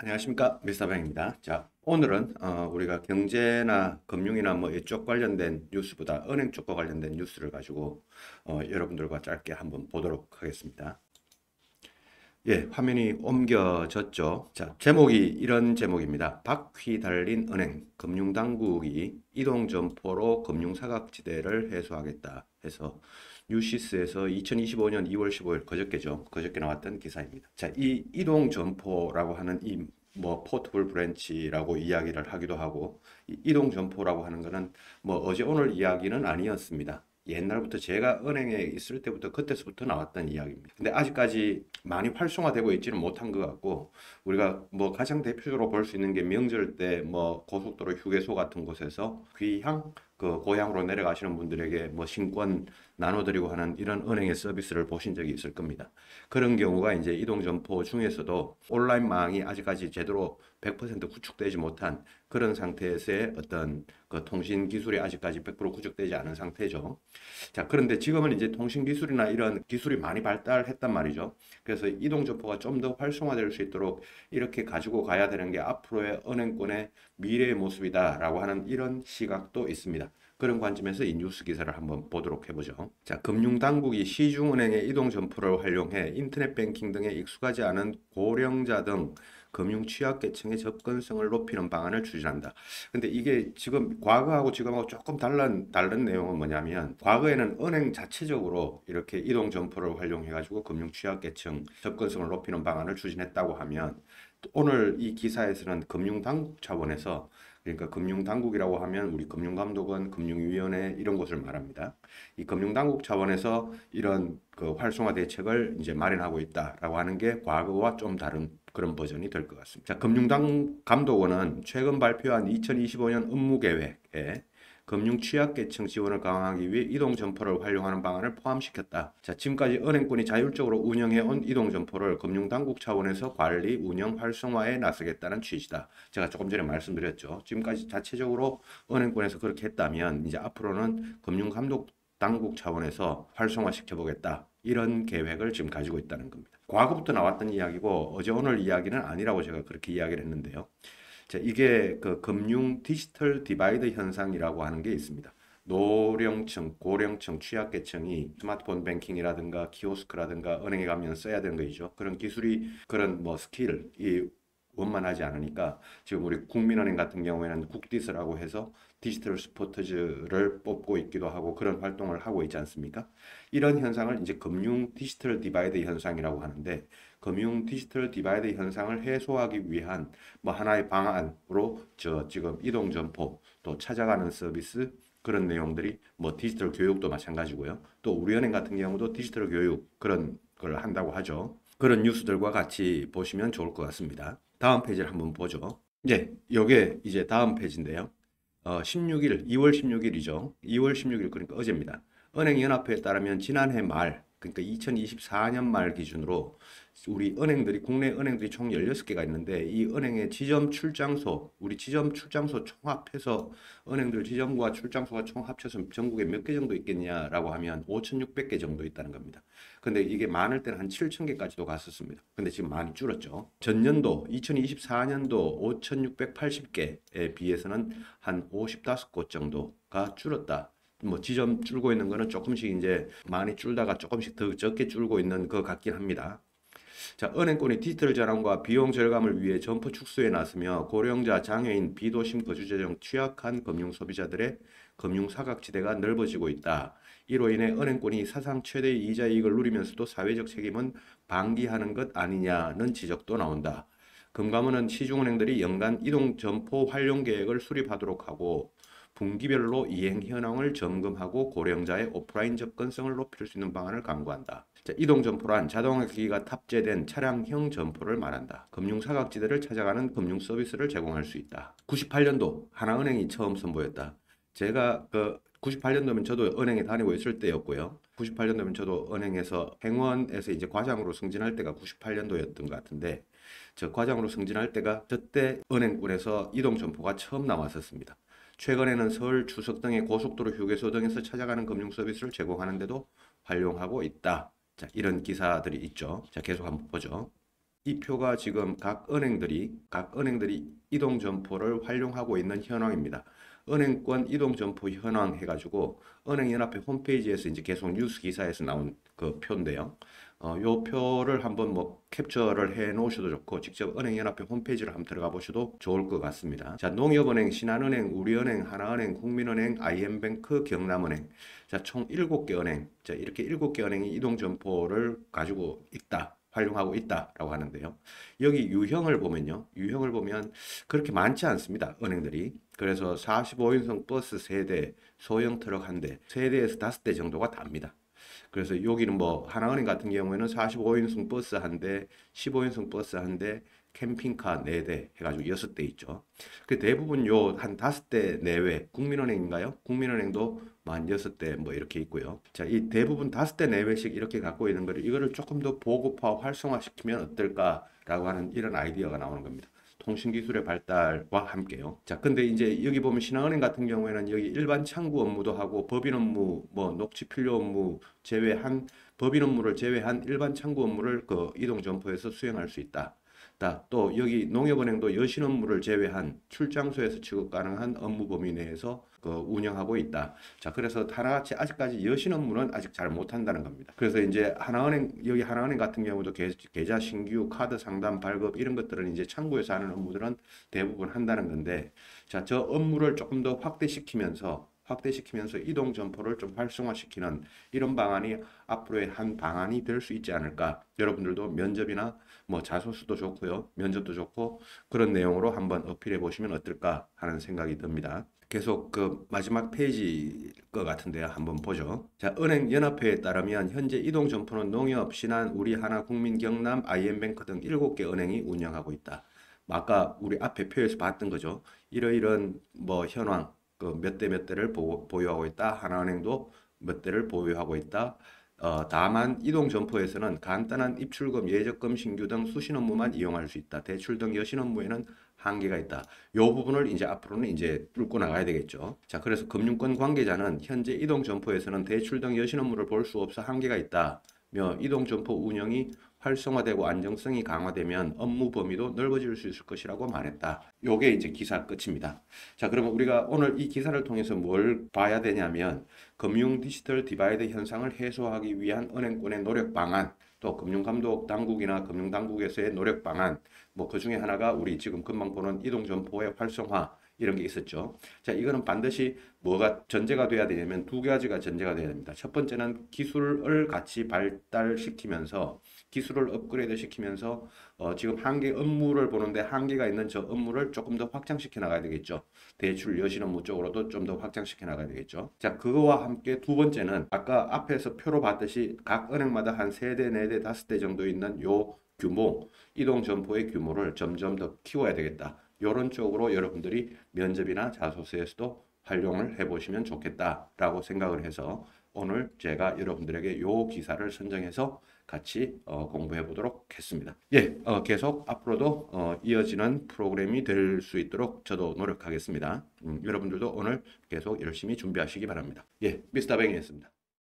안녕하십니까, 미스터뱅입니다. 자, 오늘은 우리가 경제나 금융이나 뭐 이쪽 관련된 뉴스보다 은행 쪽과 관련된 뉴스를 가지고 여러분들과 짧게 한번 보도록 하겠습니다. 예, 화면이 옮겨졌죠. 자, 제목이 이런 제목입니다. 바퀴 달린 은행, 금융당국이 이동점포로 금융사각지대를 해소하겠다 해서 뉴시스에서 2025년 2월 15일 그저께죠. 그저께 나왔던 기사입니다. 자, 이 이동점포라고 하는 이 뭐 포트블 브랜치라고 이야기를 하기도 하고 이 이동점포라고 하는 것은 뭐 어제 오늘 이야기는 아니었습니다. 옛날부터 제가 은행에 있을 때부터 그때서부터 나왔던 이야기입니다. 근데 아직까지 많이 활성화되고 있지는 못한 것 같고 우리가 뭐 가장 대표적으로 볼 수 있는 게 명절 때 뭐 고속도로 휴게소 같은 곳에서 귀향 그 고향으로 내려가시는 분들에게 뭐 신권 나눠드리고 하는 이런 은행의 서비스를 보신 적이 있을 겁니다. 그런 경우가 이제 이동점포 중에서도 온라인망이 아직까지 제대로 100% 구축되지 못한 그런 상태에서의 어떤 그 통신 기술이 아직까지 100% 구축되지 않은 상태죠. 자, 그런데 지금은 이제 통신 기술이나 이런 기술이 많이 발달했단 말이죠. 그래서 이동점포가 좀 더 활성화될 수 있도록 이렇게 가지고 가야 되는 게 앞으로의 은행권의 미래의 모습이다라고 하는 이런 시각도 있습니다. 그런 관점에서 이 뉴스 기사를 한번 보도록 해보죠. 자, 금융당국이 시중은행의 이동점포를 활용해 인터넷 뱅킹 등에 익숙하지 않은 고령자 등 금융 취약계층의 접근성을 높이는 방안을 추진한다. 근데 이게 지금 과거하고 지금하고 조금 다른 내용은 뭐냐면 과거에는 은행 자체적으로 이렇게 이동 점포를 활용해 가지고 금융 취약계층 접근성을 높이는 방안을 추진했다고 하면 오늘 이 기사에서는 금융당국 차원에서 그러니까 금융당국이라고 하면 우리 금융감독원, 금융위원회 이런 곳을 말합니다. 이 금융당국 차원에서 이런 그 활성화 대책을 이제 마련하고 있다라고 하는 게 과거와 좀 다른 그런 버전이 될 것 같습니다. 자, 금융감독원은 최근 발표한 2025년 업무계획에 금융 취약계층 지원을 강화하기 위해 이동점포를 활용하는 방안을 포함시켰다. 자, 지금까지 은행권이 자율적으로 운영해온 이동점포를 금융당국 차원에서 관리, 운영, 활성화에 나서겠다는 취지다. 제가 조금 전에 말씀드렸죠. 지금까지 자체적으로 은행권에서 그렇게 했다면 이제 앞으로는 금융감독 당국 차원에서 활성화시켜 보겠다. 이런 계획을 지금 가지고 있다는 겁니다. 과거부터 나왔던 이야기고 어제 오늘 이야기는 아니라고 제가 그렇게 이야기를 했는데요. 자, 이게 그 금융 디지털 디바이드 현상이라고 하는 게 있습니다. 노령층, 고령층, 취약계층이 스마트폰 뱅킹이라든가 키오스크라든가 은행에 가면 써야 되는 거죠. 그런 기술이 그런 뭐 스킬이 원만하지 않으니까 지금 우리 국민은행 같은 경우에는 국디스라고 해서 디지털 스포츠를 뽑고 있기도 하고 그런 활동을 하고 있지 않습니까? 이런 현상을 이제 금융 디지털 디바이드 현상이라고 하는데 금융 디지털 디바이드 현상을 해소하기 위한 뭐 하나의 방안으로 저 지금 이동 점포 또 찾아가는 서비스 그런 내용들이 뭐 디지털 교육도 마찬가지고요. 또 우리은행 같은 경우도 디지털 교육 그런 걸 한다고 하죠. 그런 뉴스들과 같이 보시면 좋을 것 같습니다. 다음 페이지를 한번 보죠. 네, 요게 이제 다음 페이지인데요. 16일, 2월 16일이죠. 2월 16일 그러니까 어제입니다. 은행연합회에 따르면 지난해 말, 그러니까 2024년 말 기준으로 우리 은행들이 국내 은행들이 총 16개가 있는데 이 은행의 지점 출장소, 우리 지점 출장소 총합해서 은행들 지점과 출장소가 총 합쳐서 전국에 몇 개 정도 있겠냐라고 하면 5,600개 정도 있다는 겁니다. 근데 이게 많을 때는 한 7,000개까지도 갔었습니다. 근데 지금 많이 줄었죠. 전년도 2024년도 5,680개에 비해서는 한 55곳 정도가 줄었다. 뭐 지점 줄고 있는 거는 조금씩 이제 많이 줄다가 조금씩 더 적게 줄고 있는 것 같긴 합니다. 자, 은행권이 디지털 전환과 비용 절감을 위해 점포 축소에 나서며 고령자, 장애인, 비도심 거주자 등 취약한 금융 소비자들의 금융 사각지대가 넓어지고 있다. 이로 인해 은행권이 사상 최대의 이자 이익을 누리면서도 사회적 책임은 방기하는 것 아니냐는 지적도 나온다. 금감원은 시중은행들이 연간 이동 점포 활용 계획을 수립하도록 하고 분기별로 이행 현황을 점검하고 고령자의 오프라인 접근성을 높일 수 있는 방안을 강구한다. 자, 이동 점포란 자동화기기가 탑재된 차량형 점포를 말한다. 금융사각지대를 찾아가는 금융 서비스를 제공할 수 있다. 98년도 하나은행이 처음 선보였다. 제가 그 98년도면 저도 은행에 다니고 있을 때였고요. 98년도면 저도 은행에서 행원에서 이제 과장으로 승진할 때가 98년도였던 것 같은데 저 과장으로 승진할 때가 저때 은행권에서 이동 점포가 처음 나왔었습니다. 최근에는 서울, 추석 등의 고속도로 휴게소 등에서 찾아가는 금융 서비스를 제공하는 데도 활용하고 있다. 자, 이런 기사들이 있죠. 자, 계속 한번 보죠. 이 표가 지금 각 은행들이 이동 점포를 활용하고 있는 현황입니다. 은행권 이동 점포 현황 해가지고 은행연합회 홈페이지에서 이제 계속 뉴스 기사에서 나온 그 표인데요. 요 표를 한번 뭐 캡처를 해 놓으셔도 좋고 직접 은행연합회 홈페이지를 한번 들어가 보셔도 좋을 것 같습니다. 자, 농협은행, 신한은행, 우리은행, 하나은행, 국민은행, IM뱅크, 경남은행. 자, 총 7개 은행. 자, 이렇게 7개 은행이 이동 점포를 가지고 있다. 활용하고 있다라고 하는데요. 여기 유형을 보면요. 유형을 보면 그렇게 많지 않습니다. 은행들이. 그래서 45인승 버스 3대, 소형 트럭 1대, 3대에서 5대 정도가 답니다. 그래서 여기는 뭐 하나은행 같은 경우에는 45인승 버스 1대, 15인승 버스 1대, 캠핑카 4대 해가지고 6대 있죠. 그 대부분 요 한 5대 내외, 국민은행인가요? 국민은행도 한 6대 뭐 이렇게 있고요. 자, 이 대부분 5대 내외씩 이렇게 갖고 있는 거를 이거를 조금 더 보급화, 활성화시키면 어떨까라고 하는 이런 아이디어가 나오는 겁니다. 통신기술의 발달과 함께요. 자, 근데 이제 여기 보면 신한은행 같은 경우에는 여기 일반 창구 업무도 하고 법인 업무, 뭐 녹취 필요 업무 제외한 법인 업무를 제외한 일반 창구 업무를 그 이동 점포에서 수행할 수 있다. 또 여기 농협은행도 여신 업무를 제외한 출장소에서 취급 가능한 업무 범위 내에서 그 운영하고 있다. 자, 그래서 하나같이 아직까지 여신 업무는 아직 잘 못한다는 겁니다. 그래서 이제 하나은행, 여기 하나은행 같은 경우도 계좌 신규, 카드 상담, 발급 이런 것들은 이제 창구에서 하는 업무들은 대부분 한다는 건데, 자, 저 업무를 조금 더 확대시키면서 이동 점포를 좀 활성화시키는 이런 방안이 앞으로의 한 방안이 될 수 있지 않을까. 여러분들도 면접이나 뭐 자소서도 좋고요. 면접도 좋고 그런 내용으로 한번 어필해 보시면 어떨까 하는 생각이 듭니다. 계속 그 마지막 페이지 것 같은데요. 한번 보죠. 자, 은행연합회에 따르면 현재 이동 점포는 농협, 신한, 우리하나, 국민, 경남, IM뱅크 등 7개 은행이 운영하고 있다. 아까 우리 앞에 표에서 봤던 거죠. 이러이런 뭐 현황 그 몇 대 몇 대를 보유하고 있다. 하나은행도 몇 대를 보유하고 있다. 다만 이동 점포에서는 간단한 입출금, 예적금, 신규 등 수신 업무만 이용할 수 있다. 대출 등 여신 업무에는 한계가 있다. 요 부분을 이제 앞으로는 이제 뚫고 나가야 되겠죠. 자, 그래서 금융권 관계자는 현재 이동 점포에서는 대출 등 여신 업무를 볼 수 없어 한계가 있다. 이동 점포 운영이 활성화되고 안정성이 강화되면 업무 범위도 넓어질 수 있을 것이라고 말했다. 요게 이제 기사 끝입니다. 자, 그러면 우리가 오늘 이 기사를 통해서 뭘 봐야 되냐면 금융 디지털 디바이드 현상을 해소하기 위한 은행권의 노력 방안, 또 금융감독 당국이나 금융당국에서의 노력 방안, 뭐 그 중에 하나가 우리 지금 금방 보는 이동점포의 활성화 이런 게 있었죠. 자, 이거는 반드시 뭐가 전제가 돼야 되냐면 두 가지가 전제가 돼야 됩니다. 첫 번째는 기술을 같이 발달시키면서 기술을 업그레이드 시키면서 지금 한계 업무를 보는데 한계가 있는 저 업무를 조금 더 확장시켜 나가야 되겠죠. 대출 여신 업무 쪽으로도 좀 더 확장시켜 나가야 되겠죠. 자, 그거와 함께 두 번째는 아까 앞에서 표로 봤듯이 각 은행마다 한 3대, 4대, 5대 정도 있는 요 규모, 이동 점포의 규모를 점점 더 키워야 되겠다. 이런 쪽으로 여러분들이 면접이나 자소서에서도 활용을 해보시면 좋겠다라고 생각을 해서 오늘 제가 여러분들에게 요 기사를 선정해서 같이 공부해 보도록 했습니다. 예, 계속 앞으로도 이어지는 프로그램이 될 수 있도록 저도 노력하겠습니다. 여러분들도 오늘 계속 열심히 준비하시기 바랍니다. 예, 미스터 뱅이었습니다.